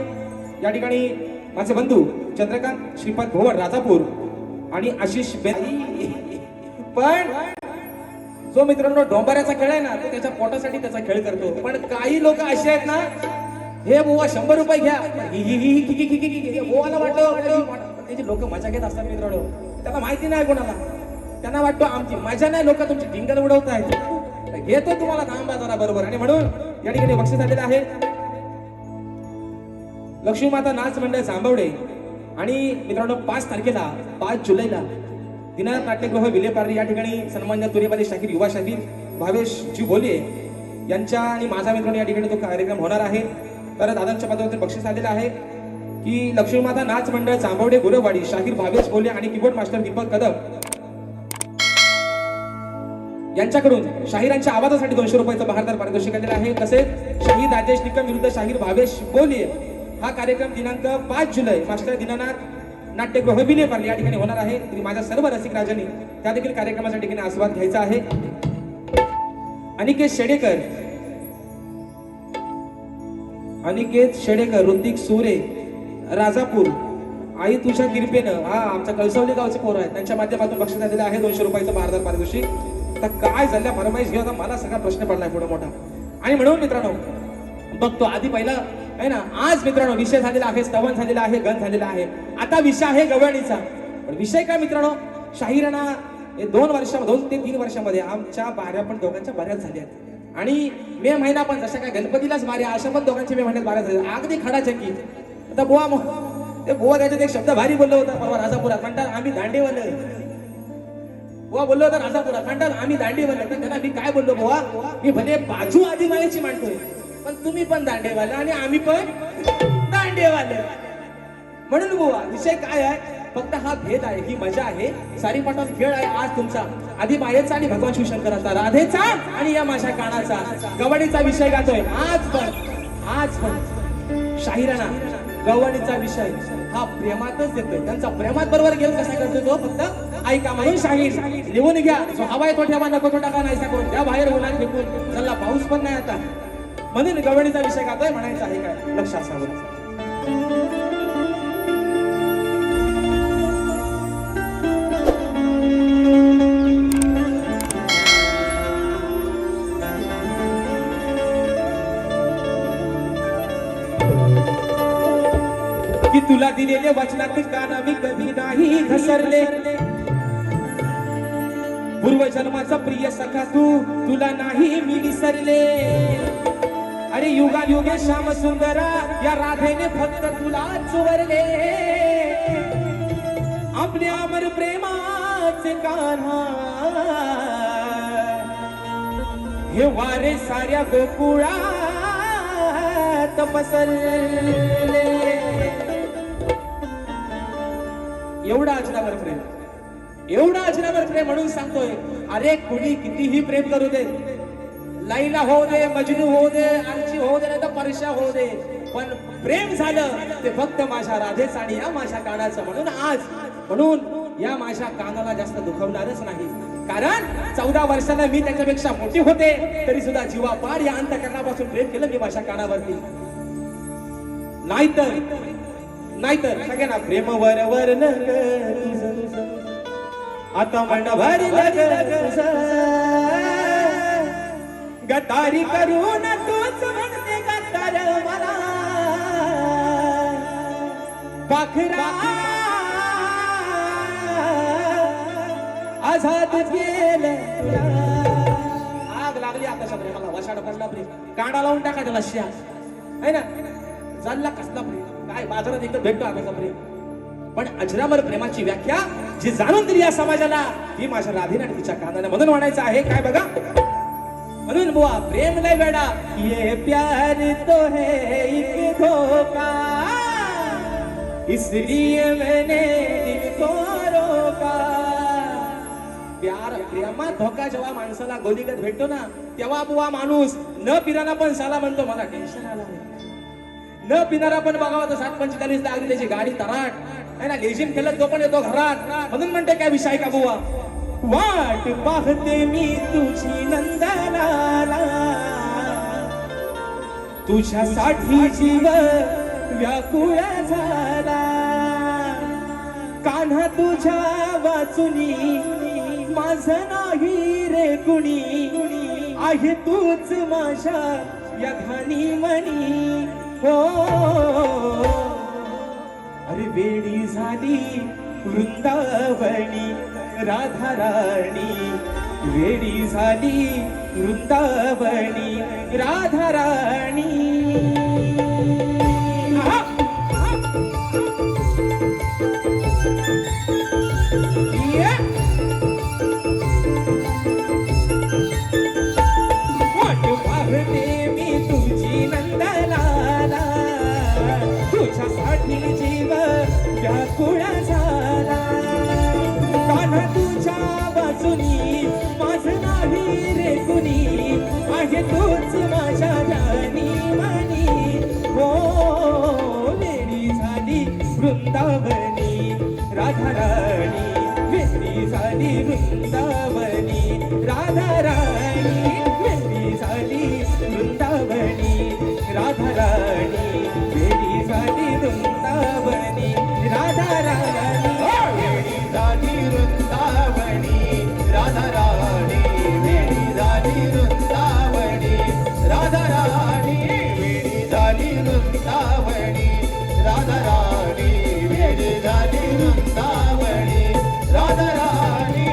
या ठिकाणी माझे बंधू चंद्रकांत श्रीपाद भोवड राजापूर आणि आशिष बेदी. पण जो मित्रांनो डोंबाऱ्याचा खेळ आहे ना, तो त्याच्या पोटासाठी त्याचा खेळ करतो. पण काही लोक असे आहेत ना, हे बुवा 100 रुपये घ्या. बुवाला वाटलं त्याची लोक मजा घेत असतात मित्रांनो. त्याला माहिती नाही कोणाला. त्यांना वाटतो आमची मजा नाही, लोक तुमची टिंगल उडवत आहेत. घेतो तुम्हाला थांबा जरा बरोबर. आणि म्हणून या ठिकाणी बक्षीस झालेलं आहे लक्ष्मी माता नाच मंडळ जांभवडे. आणि मित्रांनो 5 तारखेला 5 जुलैला दिनानाथ नाट्यगृह विलेपार्ली या ठिकाणी सन्माननीय तुरेवाले शाहीर युवा शाहीर भावेश जी बोले यांच्या आणि माझा मित्रांनो या ठिकाणी तो कार्यक्रम होणार आहे. तर दादांच्या माध्यमातून बक्षीस आलेलं आहे की लक्ष्मी माता नाच मंडळ जांभवडे गुरववाडी शाहीर भावेश बोले आणि कीबोर्ड मास्टर दीपक कदम यांच्याकडून शाहिरांच्या आवाजासाठी 200 रुपयाचं बहारदार पारितोषिक आलेलं आहे. तसेच शाहीर राजेश निकम विरुद्ध शाहीर भावेश बोले हा कार्यक्रम दिनांक 5 जुलै मास्टर दीनानाथ नाट्यगृह विलेपार्ली या ठिकाणी होणार आहे. तरी माझ्या सर्व रसिक राजांनी त्या देखील कार्यक्रमाच्या ठिकाणी आस्वाद घ्यायचा आहे. अनिकेत शेडेकर ऋतिक सुरे राजापूर आई तुझ्या कृपेनं हा आमच्या कळसवली गावचे पोरं आहेत. त्यांच्या माध्यमातून बक्षीस दिलेलं आहे 200 रुपयाचं बहारदार पारितोषिक. आता काय झालं फरमाईश घेऊ, आता मला सगळा प्रश्न पडलाय पुढे मोठा. आणि म्हणून मित्रांनो बघतो आधी पहिला आहे ना, आज मित्रांनो विषय झालेला आहे, स्तवन झालेला आहे, गण झालेला आहे. आता विषय आहे गवळणीचा. पण विषय काय मित्रांनो, शाहिरांना 2 ते 3 वर्षामध्ये आमच्या बाऱ्या पण दोघांच्या बऱ्याच झाल्या आहेत. आणि मे महिना पण जशा काय गणपतीलाच मार्या अशा पण दोघांचे मे महिन्यात मार्या झाले अगदी खडाचक्की. आता बुवा ते बुवा त्याच्यात एक शब्द भारी बोललो होता परवा राजापुरात, म्हणतात आम्ही दांडेवाले. बुवा बोललो होता राजापुरात, म्हणतात आम्ही दांडेवाले. तर त्याला मी काय बोललो, बुवा मी भले बाजू आदिवाल्याची मांडतोय पण तुम्ही पण दांडेवाले आणि आम्ही पण दांडेवाले. म्हणून बुवा विषय काय आहे, फक्त हा भेद आहे, ही मजा आहे, सारीपाटात खेळ आहे आज तुमचा. आधी मायेचा आणि भगवान शिवशंकराचा, राधेचा आणि या माझ्या कानाचा गवडीचा विषय गातोय आज पण शाहिराना गवडीचा विषय हा प्रेमातच देतोय. त्यांचा प्रेमात बरोबर गेल कसा करतोय तो फक्त ऐका म्हणून शाहीर लिहून घ्या. जो हवाय तो ठेवा, नको तो टाका, नाहीसा करून त्या बाहेर उन्हात फेकून चला, पाऊस पण नाही आता. म्हणून गवडीचा विषय गातोय म्हणायचा आहे काय लक्षात असावं. की तुला दिलेले वचनात काना मी कधी नाही घसरले. पूर्वजन्माचा प्रिय सखा तुला नाही मी विसरले. अरे युगा युगे श्याम सुंदरा या राधेने फक्त तुला चुवरले. आपल्या अमर प्रेमाचे कान्हा हे वारे साऱ्या गोकुळात पसरले. एवढा अजनावर प्रेम, एवढा अजनावर प्रेम म्हणून सांगतोय. अरे कुणी कितीही प्रेम करू दे, लैला होऊ दे, मजनू होऊ दे, आरची होऊ दे, नाही तर परशा होऊ दे, पण प्रेम झालं ते फक्त माझ्या राधेचं आणि या माझ्या कानाचं. म्हणून या माझ्या कानाला जास्त दुखवणारच नाही, कारण 14 वर्षाला मी त्याच्यापेक्षा मोठी होते तरी सुद्धा जीवापाड या अंतःकरणापासून प्रेम केलं मी माझ्या कानावरती. नाहीतर सगळ्यांना प्रेम वर आता मन गद्दारी करून तूच म्हणते गद्दार मला. पाखरा आझाद केलं तुला. आग लागली आता प्रेमाला, वशाड पडला प्रेम, कांडा लावून टाका त्याला शिया आहे ना. चालला कसला प्रेम, काय बाजारात एकदा भेटतो आगाचा प्रेम. पण अजरामर प्रेमाची व्याख्या जी जाणून दिली या समाजाला ती माझ्या राधेने आणि तिच्या कानाने. म्हणून म्हणायचं आहे काय बघा, म्हणून बुवा प्रेम लय वेडा, ये प्यार तो है एक धोखा, इसलिए मैंने दिल को रोका. प्रेमात धोका जेव्हा माणसाला गोलीगत भेटतो ना, तेव्हा बुवा माणूस न पिराना पण साला म्हणतो मला टेन्शन आला. न पिणारा पण बघावा तर 7:45 ला अगदी त्याची गाडी तराट आहे ना, लेझिम खेळत तो पण येतो घरात. म्हणून म्हणते काय विषय का बुवा, वाट पाहते मी तुझी नंदनाला, तुझ्यासाठी जीव व्याकुळ झाला. कान्हा तुझ्या वाचुनी माझं नाही रे कुणी, आहे तूच माझ्या या घाणी मनी. हो अरे वेडी झाली वृंदावनी राधा राणी, वेडी झाली वृंदावनी राधा राणी. वाट पाहते मी तुझी नंदलाला, तुझ्यासाठी जीव व्याकुळ झाला. कान्हा तुझ्या बाजूनी माझं नाही रे कुणी, आहे तूच माझ्या जानी मनी. हो वेडी झाली वृंदावनी राधा राणी, वेडी झाली वृंदावनी राधा राणी, वेडी झाली वृंदावनी राधा राणी, वेडी झाली वृंदावनी राधा राणी. वेडी झाली वृंदावनी राधा राणी, वेडी झाली वृंदावनी राधा राणी, वेडी झाली वृंदावनी राधा राणी, वेडी झाली वृंदावनी राधा राणी.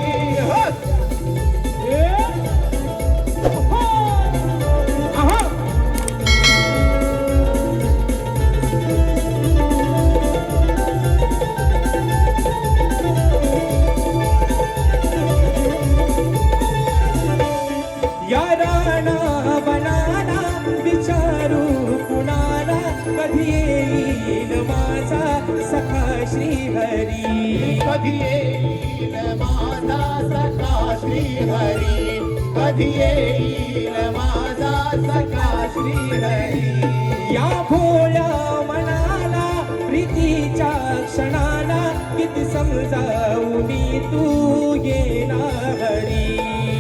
हरी कधी येईल माझा सखा श्री हरी कधी येईल माझा सखा श्री हरी या भोळ्या मनाला प्रीतीच्या क्षणाला किती समजावू मी तू येना हरी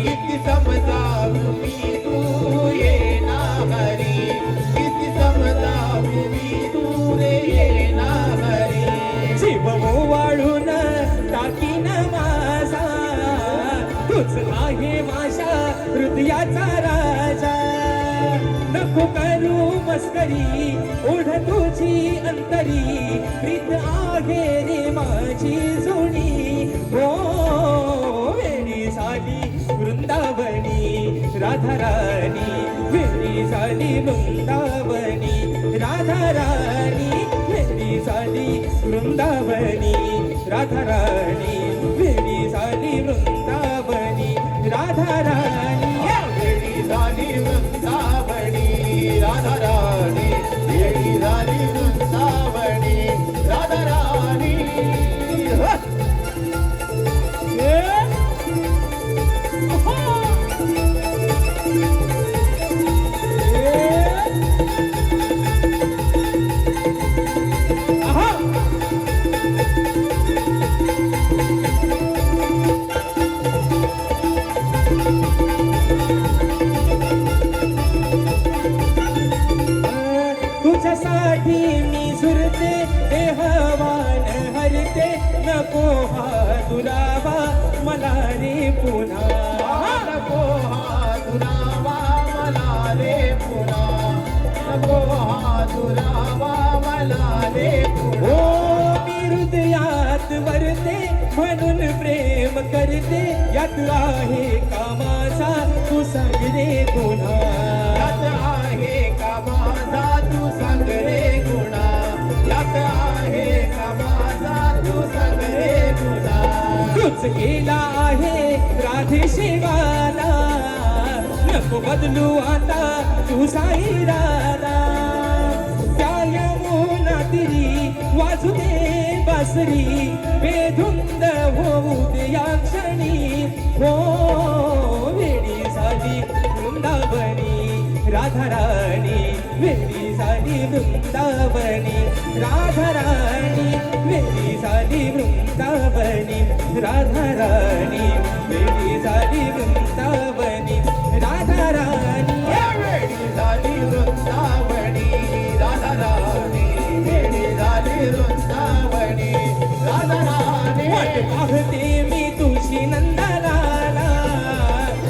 किती समजावू मी तू येना हरी किती समजावू मी तू रे येना हरी जीव वाळून टाकीन माझा तूच आहे माझ्या हृदयाचा राजा नको करू मस्करी ओढ तुझी अंतरी प्रीत आहे रे माझी जुनी हो वेळी झाली वृंदावनी राधा राणी वेळी झाली वृंदावनी राधा राणी वेळी झाली वृंदावनी राधा राणी वेळी झाली वृंदावनी राधा राणी वेळी झाली वृंदावनी राधा राणी वेळी झाली वृंदावनी राधा राणी तुझ्यासाठी मी झुरते देहवान हरते नको हा दुरावा मला रे पुन्हा नको हा दुरावा मला रे पुन्हा नको हा दुरावा मला रे पुन्हा हो मी हृदयात वरते म्हणून प्रेम करते यात आहे का माझा तू सांग रे पुन्हा यात आहे का माझा तू सांग रे गुणा यात आहे का माझा तू सांग रे गुणा तूच केला आहे राधे शिवाला नको बदलू आता तू साई राधा त्या यमुना तिरी वाजू दे बासरी बेधुंद होऊ दे या क्षणी हो वेळी झाली वृंदावनी राधा राणी वेळी झाली वृंदावनी राधा राणी वेळी झाली वृंदावनी राधा राणी वेळी झाली वृंदावनी राधा राणी वेळी झाली वृंदावनी राधा राणी वेळी झाली वृंदावनी राधा राणी वाट पाहते मी तुझी नंदलाला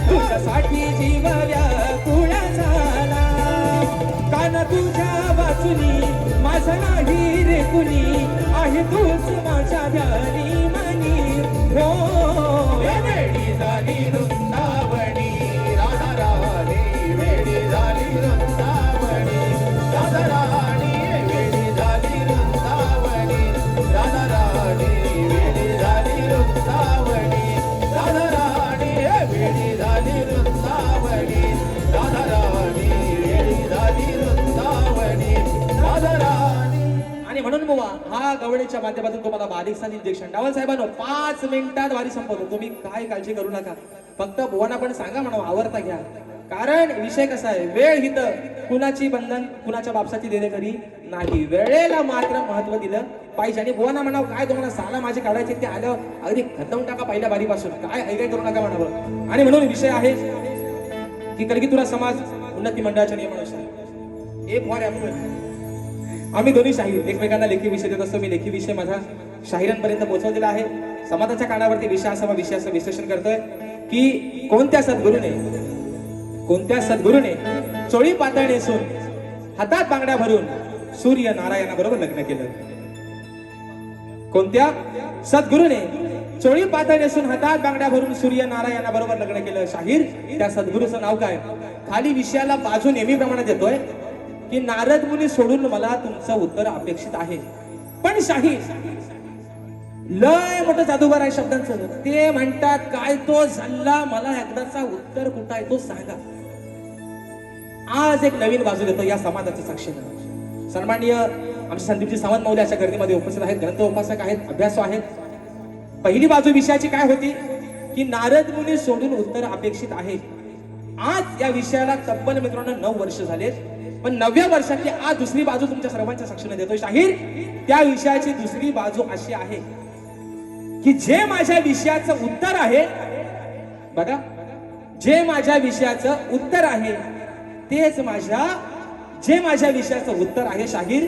तुझ्यासाठी जीव व्याकुळ झाला कान तुझ्या वाचुनी माझा नाही रे कुणी आहे तूच माझ्या ध्यानी मनी हो वेळी झाली वृंदावनी राधा राणी वेळी झाली वृंदावनी राधा राणी वेळी झाली वृंदावनी राधा राणी वेळी झाली वृंदावनी राधा राणी वेळी झाली वृंदावनी राधा राणी वेळी झाली वृंदावनी राधा राणी. आणि म्हणून बुवा हा गवळीच्या माध्यमातून तुम्हाला बारीकसा निर्देशन डावल साहेबांनो 5 मिनिटात वारी संपवतो तुम्ही काय काळजी करू नका फक्त बुवांना पण सांगा म्हणून आवडता घ्या कारण विषय कसा आहे वेळ हित कुणाची बंधन कुणाच्या बापसाची देणेकरी नाही वेळेला मात्र महत्व दिलं पाहिजे आणि बुवांना म्हणावं काय तुम्हाला साला माझे काढायचे ते आल्यावर अगदी खतवून टाका पहिल्या बारीपासून काय ऐकाय करू नका म्हणावं आणि म्हणून विषय आहे की कलगीतुरा समाज उन्नती मंडळाच्या नियमानुसार एक फॉर ॲम्पल आम्ही दोन्ही शाहीर एकमेकांना लेखी विषय देत असतो मी लेखी विषय माझा शाहिरांपर्यंत पोहोचवलेला आहे समाजाच्या कानावरती विषयासह विषयाचं विश्लेषण करतोय की कोणत्या सद्गुरूने चोळी पातळ नेसून हातात बांगड्या भरून सूर्य नारायणाबरोबर लग्न केलं कोणत्या सद्गुरूने चोळी पातळ नेसून हातात बांगड्या भरून सूर्य नारायणाबरोबर लग्न केलं शाहीर त्या सद्गुरूचं नाव काय खाली विषयाला बाजू नेहमीप्रमाणे देतोय की नारद मुनी सोडून मला तुमचं उत्तर अपेक्षित आहे पण शाहीर लय मोठं जादूगार आहे शब्दांचं ते म्हणतात काय तो झाला मला एकदाचा उत्तर कुठं आहे तो सांगा आज एक नवीन बाजू देतो या समाजाच्या साक्षीनं सन्माननीय आमचे संदीपजी सावंत मौली अशा गर्दीमध्ये उपस्थित आहेत, ग्रंथ उपासक आहेत, अभ्यासू आहेत. पहिली बाजू विषयाची काय होती की नारद मुनी सोडून उत्तर अपेक्षित आहे. आज या विषयाला तब्बल मित्रांनो 9 वर्ष झालेत, पण 9व्या वर्षातली आज दुसरी बाजू तुमच्या सर्वांच्या साक्षीने देतोय. शाहीर त्या विषयाची दुसरी बाजू अशी आहे की जे माझ्या विषयाचं उत्तर आहे बघा, जे माझ्या विषयाचं उत्तर आहे तेच जे माझ्या विषयाचं उत्तर आहे शाहीर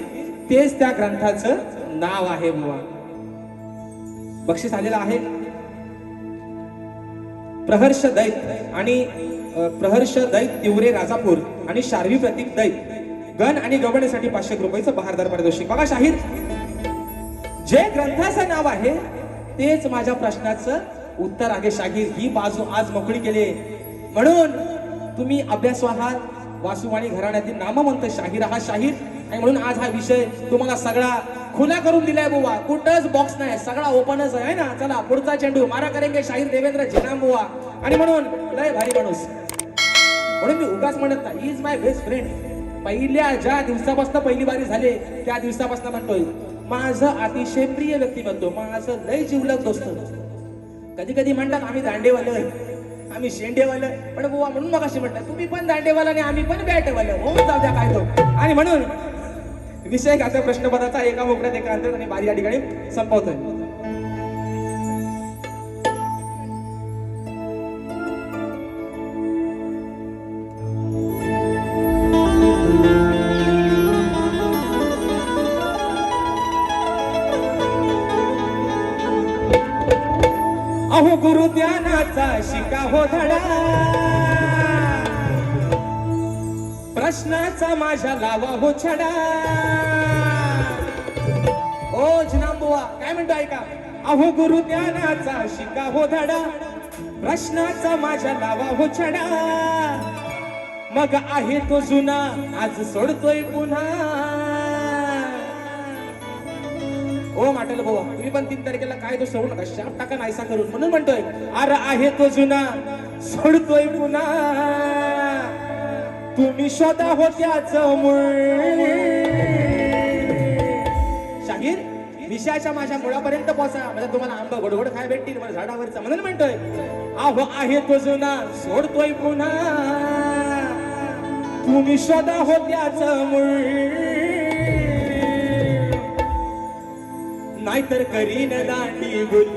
तेच त्या ग्रंथाचं नाव आहे. बुवा बक्षीस आलेलं आहे. प्रहर्ष दैत आणि प्रहर्ष दैत तिवरे राजापूर आणि शार्वी प्रतीक दैत गण आणि गवण्यासाठी 500 रुपयाचं बहारदार पारितोषिक. बघा शाहीर, जे ग्रंथाचं नाव आहे तेच माझ्या प्रश्नाचं उत्तर आहे. शाहीर ही बाजू आज मोकळी केली म्हणून तुम्ही अभ्यासू आहात, वासुवाणी घराण्यातील नामवंत शाहीर आहात शाहीर, आणि म्हणून आज हा विषय तुम्हाला सगळा खुला करून दिलाय बुवा. कुठंच बॉक्स नाही, सगळा ओपनच आहे ना. चला पुढचा चेंडू मारा करेंगे शाहीर देवेंद्र झेनाम बुवा. आणि म्हणून लय भारी माणूस, म्हणून मी उगाच म्हणत नाही, इज माय बेस्ट फ्रेंड. पहिल्या ज्या दिवसापासून पहिली बारी झाली त्या दिवसापासून म्हणतोय माझं अतिशय प्रिय व्यक्तिमत्व, माझं लय जिवलग दोस्त. कधी कधी म्हणतात आम्ही दांडेवालं, आम्ही शेंडेवालं, पण बुवा म्हणून मग अशी म्हणतात तुम्ही पण दांडेवाला आणि आम्ही पण बॅटवालं. हो जाऊ द्या काय तो. आणि म्हणून विषय आता प्रश्नपदाचा एका मोकळ्यात एका अंतर आणि बारी या ठिकाणी संपवतोय. अहो गुरु ज्ञानाचा शिका हो धडा, प्रश्नाचा माझ्या लावा हो छडा. ओ झेनाम बुवा काय म्हणतो ऐका. अहो गुरु ज्ञानाचा शिका हो धडा, प्रश्नाचा माझ्या लावा हो छडा. मग आहे तो जुना आज सोडतोय पुन्हा. ओ माटल बुवा तुम्ही पण 3 तारखेला काय तो सोडू नका, शाप टाका नाहीसा करून. म्हणून म्हणतोय अरे आहे तो जुना सोडतोय पुन्हा. तुम्ही शोधा हो त्याचं मूळ. शाहीर विषयाच्या माझ्या मुळापर्यंत पोहोचा, म्हणजे तुम्हाला आंबा गोडगोड खाय भेटतील मला झाडावरचा. म्हणून म्हणतोय अहो आहे तो जुना सोडतोय पुन्हा. तुम्ही शोधा हो त्याचं मूळ. नाहीतर करीन दांडी गुल.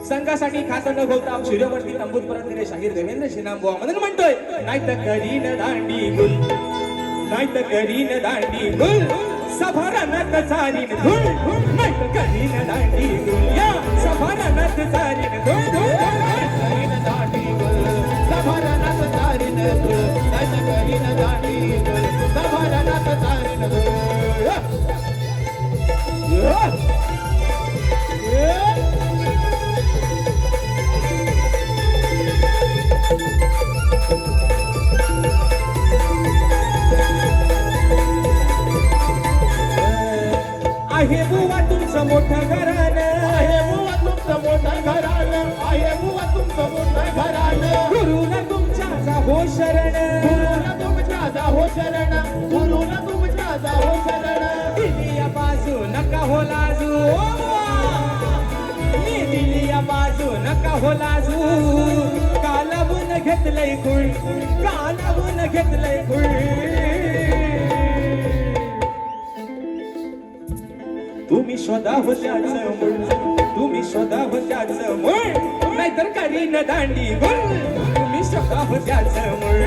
संघासाठी खास न बोलता शिरोवरती तंबूत परत दिले शाहीर देवेंद्र झेनाम बुवा. म्हणून म्हणतोय नाहीतर करीन दांडी गुल, नाहीतर करीन दांडी गुल. सभारानात चालीन धुळ, नाहीतर करीन दांडी गुल. या सभारानात चालीन धुळ, करीन दांडी गुल. सभारानात चालीन धुळ, नाहीतर करीन दांडी गुल. सभारानात चालीन धुळ. आहे बुवा तुमचं मोठं घराणं, आहे बुवा तुमचं मोठं घराणं, आहे बुवा तुमचं मोठं घराणं. गुरुला तुमच्या जाहो शरण, गुरुला तुमच्या जाहो शरण, गुरुला तुमच्या जाहो शरण. दिली या बाजू नका हो लाजू, मी दिली या बाजू नका हो लाजू. कालावून घेतलंय खुळ, कालावून घेतलंय खुळ. तुम्ही शोधा हो त्याचं मूळ, तुम्ही शोधा हो त्याचं मूळ. नाहीतर करीन दांडी गुल. तुम्ही शोधा हो त्याचं मूळ,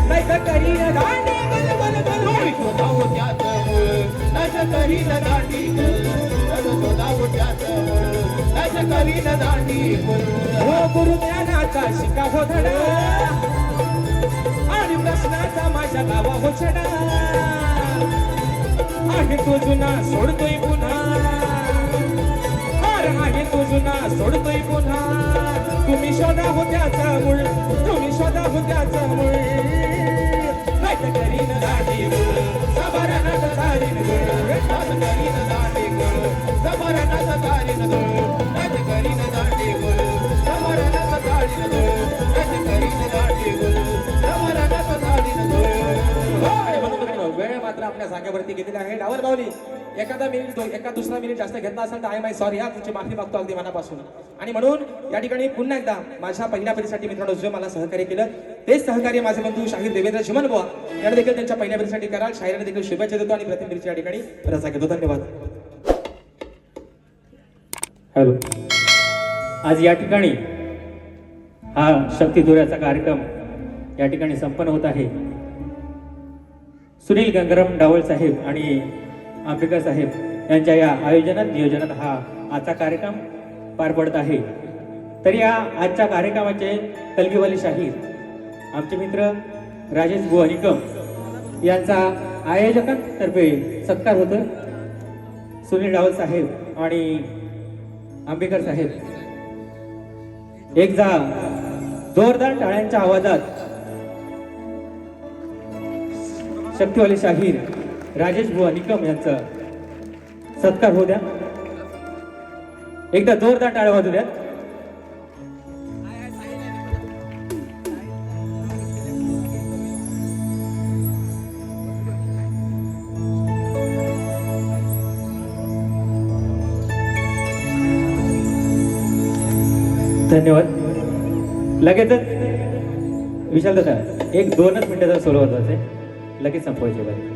नाहीतर करीन दांडी गुल गुल गुल. तुम्ही शोधा हो त्याचं मूळ, नाहीतर करीन दांडी गुल. शोधा हो त्याचं मूळ, नाहीतर करीन दांडी गुल. हो गुरु ज्ञानाचा शिका हो धडा, आणि प्रश्नाचा माझ्या लावा हो छडा. आहे तो जुना सोडतोय पुन्हा, आहे तो जुना सोडतोय पुन्हा. तुम्ही शोधा हो त्याचं मूळ, तुम्ही शोधा हो त्याचं मूळ. नाहीतर करीन दांडी गुल, सभारानात चालीन धुळ, नाहीतर करीन दांडी गुल. सभारानात चालीन धुळ, नाहीतर करीन दांडी गुल. सभारानात चालीन धुळ, नाहीतर करीन दांडी गुल. सभारानात चालीन धुळ. वेळ मात्र आपल्या जागेवरती गेलेले आहे. डावर बावली एखादा मिनिट एका दुसरा मिनिट जास्त घेतला असेल तर आय माय सॉरी, हा तुमची माफी मागतो अगदी मनापासून. आणि म्हणून या ठिकाणी पुन्हा एकदा माझ्या पहिल्या फेरीसाठी मित्रांनो जो मला सहकार्य केलं तेच सहकार्य माझे बंधू शाहीर देवेंद्र चिमन बुवा यांना देखील त्यांच्या पहिल्या फेरीसाठी कराल. शाहिराने देखील शुभेच्छा देतो आणि प्रथम फेरीच्या या ठिकाणी रजा घेतो. धन्यवाद. हॅलो. आज या ठिकाणी हा शक्ती दुर्याचा कार्यक्रम या ठिकाणी संपन्न होत आहे. सुनील गंगाराम डावळ साहेब आणि आंबेकर साहेब यांच्या या आयोजनात नियोजनात हा आजचा कार्यक्रम पार पडत आहे. तर या आजच्या कार्यक्रमाचे कलगीवाले शाहीर आमचे मित्र राजेश बुवा निकम यांचा आयोजकांतर्फे सत्कार होतो. सुनील डावळ साहेब आणि आंबेकर साहेब एकदा जोरदार टाळ्यांच्या आवाजात शक्तीवाले शाहीर राजेश बुवा निकम यांचा सत्कार होऊ द्या. एकदा जोरदार टाळ्या वाजू द्या. धन्यवाद. लगेचच विशाल दादा 1-2च मिनिटाचा सोलो होता लगेच संपवायचे बाई.